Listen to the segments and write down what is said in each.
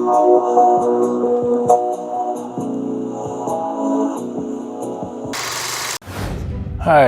Hi,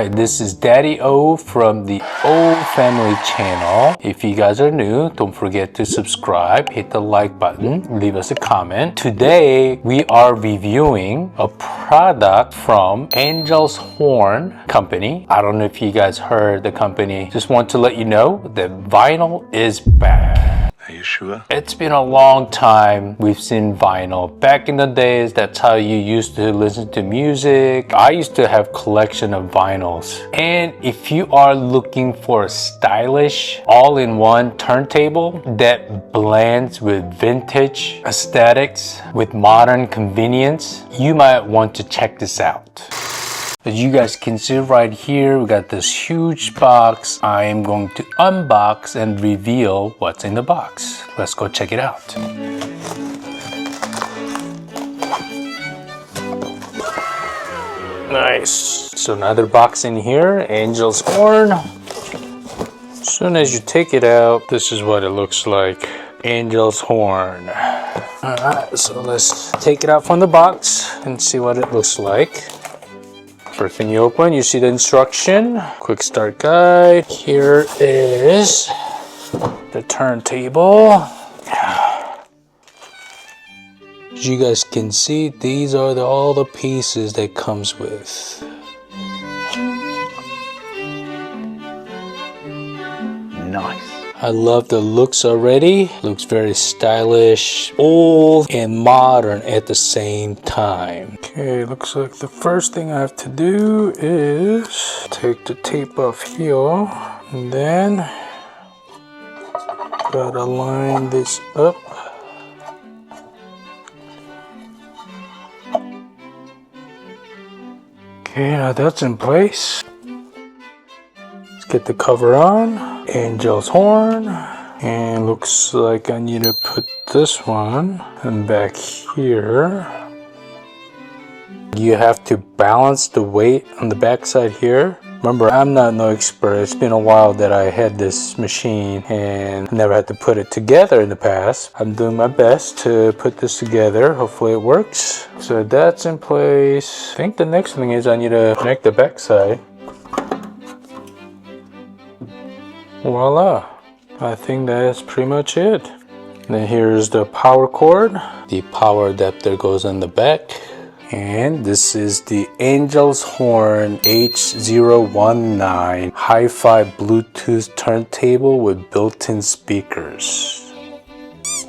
this is Daddy O from the O Family channel. If you guys are new, don't forget to subscribe, hit the like button, leave us a comment. Today, we are reviewing a product from Angel's Horn Company. I don't know if you guys heard the company. Just want to let you know that vinyl is back. Are you sure? It's been a long time we've seen vinyl. Back in the days, that's how you used to listen to music. I used to have collection of vinyls. And if you are looking for a stylish, all-in-one turntable that blends with vintage aesthetics with modern convenience, you might want to check this out. As you guys can see right here, we got this huge box. I am going to unbox and reveal what's in the box. Let's go check it out. Nice. So another box in here, Angel's Horn. As soon as you take it out, this is what it looks like. Angel's Horn. Alright, so let's take it out from the box and see what it looks like. First thing you open, you see the instruction, quick start guide. Here is the turntable. As you guys can see, these are all the pieces that comes with. Nice. I love the looks already. Looks very stylish, old and modern at the same time. Okay, looks like the first thing I have to do is take the tape off here, and then gotta line this up. Okay, now that's in place. Let's get the cover on. Angel's Horn, and looks like I need to put this one and back here. You have to balance the weight on the back side here. Remember, I'm not no expert. It's been a while that I had this machine and never had to put it together in the past. I'm doing my best to put this together. Hopefully it works. So that's in place. I think the next thing is I need to connect the back side. Voila, I think that's pretty much it. Then here's the power cord. The power adapter goes on the back. And this is the Angel's Horn H019 hi-fi Bluetooth turntable with built-in speakers.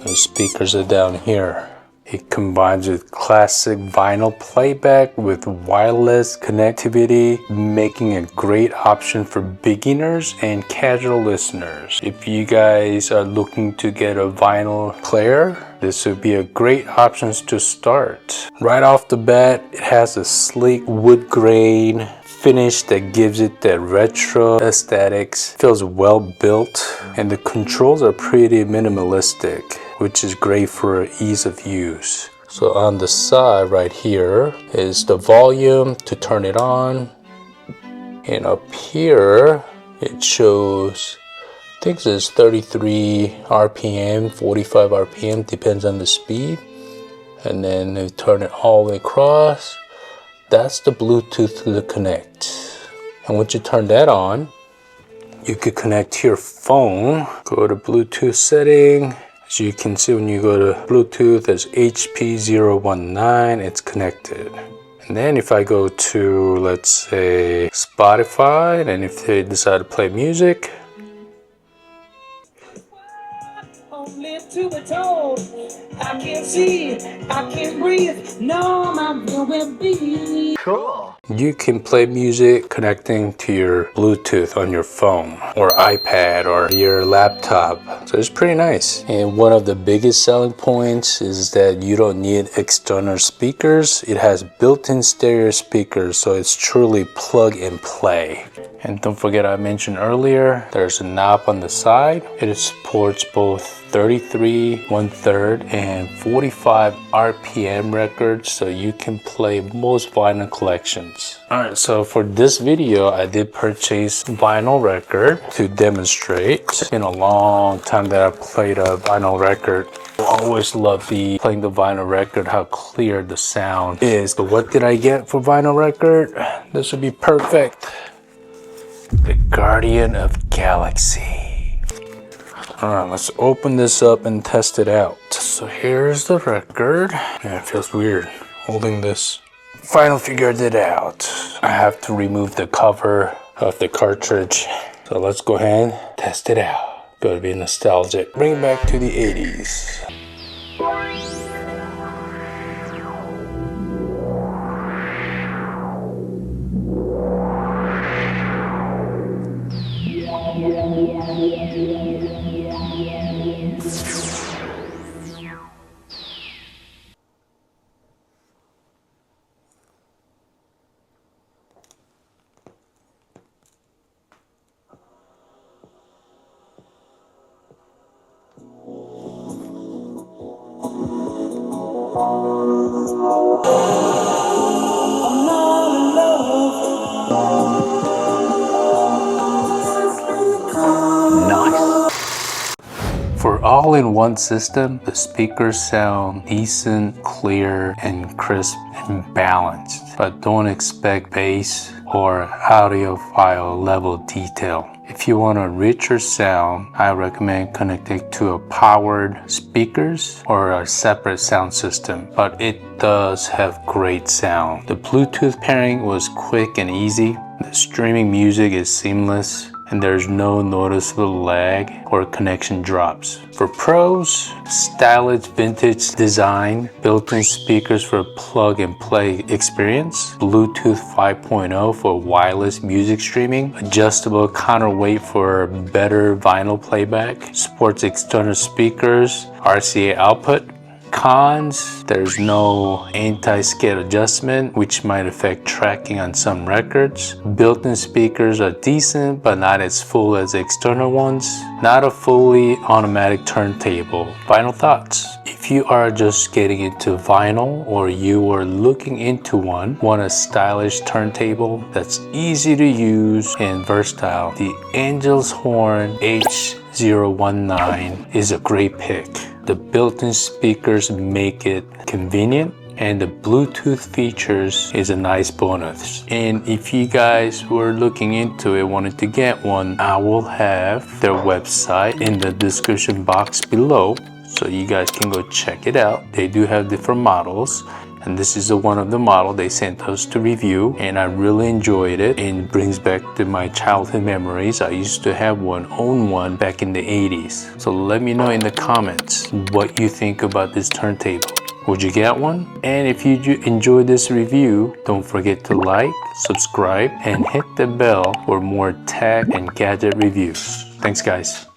Those speakers are down here. It combines with classic vinyl playback with wireless connectivity, making a great option for beginners and casual listeners. If you guys are looking to get a vinyl player, this would be a great option to start. Right off the bat, it has a sleek wood grain finish that gives it that retro aesthetics. Feels well built, and the controls are pretty minimalistic, which is great for ease of use. So on the side right here is the volume to turn it on, and up here it shows, I think this is 33 RPM, 45 RPM, depends on the speed. And then you turn it all the way across. That's the Bluetooth to connect. And once you turn that on, you could connect to your phone. Go to Bluetooth setting. As you can see, when you go to Bluetooth, there's HP019, it's connected. And then if I go to, let's say, Spotify, and if they decide to play music, to the told, I can't see, I can't breathe, no, my will be. Cool. You can play music connecting to your Bluetooth on your phone or iPad or your laptop. So it's pretty nice. And one of the biggest selling points is that you don't need external speakers. It has built-in stereo speakers, so it's truly plug and play. And don't forget, I mentioned earlier, there's a knob on the side. It supports both 33 1/3 and 45 RPM records, so you can play most vinyl collections. Alright, so for this video, I did purchase vinyl record to demonstrate. It's been a long time that I played a vinyl record. I always love playing the vinyl record, how clear the sound is. But what did I get for vinyl record? This would be perfect. The Guardian of Galaxy. Alright, let's open this up and test it out. So here's the record. Yeah, it feels weird holding this. Finally figured it out. I have to remove the cover of the cartridge. So let's go ahead and test it out. Gotta be nostalgic. Bring it back to the 80s. For all-in-one system, the speakers sound decent, clear, and crisp and balanced, but don't expect bass or audiophile level detail. If you want a richer sound, I recommend connecting to a powered speakers or a separate sound system, but it does have great sound. The Bluetooth pairing was quick and easy. The streaming music is seamless, and there's no noticeable lag or connection drops. For pros, stylish vintage design, built-in speakers for plug-and-play experience, Bluetooth 5.0 for wireless music streaming, adjustable counterweight for better vinyl playback, supports external speakers, RCA output. Cons, there's no anti-skid adjustment, which might affect tracking on some records. Built-in speakers are decent, but not as full as external ones. Not a fully automatic turntable. Final thoughts. If you are just getting into vinyl or you are looking into one, want a stylish turntable that's easy to use and versatile, the Angel's Horn H019 is a great pick. The built-in speakers make it convenient, and the Bluetooth features is a nice bonus. And if you guys who are looking into it wanted to get one, I will have their website in the description box below, so you guys can go check it out. They do have different models, and this is one of the model they sent us to review, and I really enjoyed it, and it brings back to my childhood memories. I used to own one back in the 80s. So let me know in the comments what you think about this turntable. Would you get one? And if you enjoyed this review, don't forget to like, subscribe, and hit the bell for more tech and gadget reviews. Thanks guys.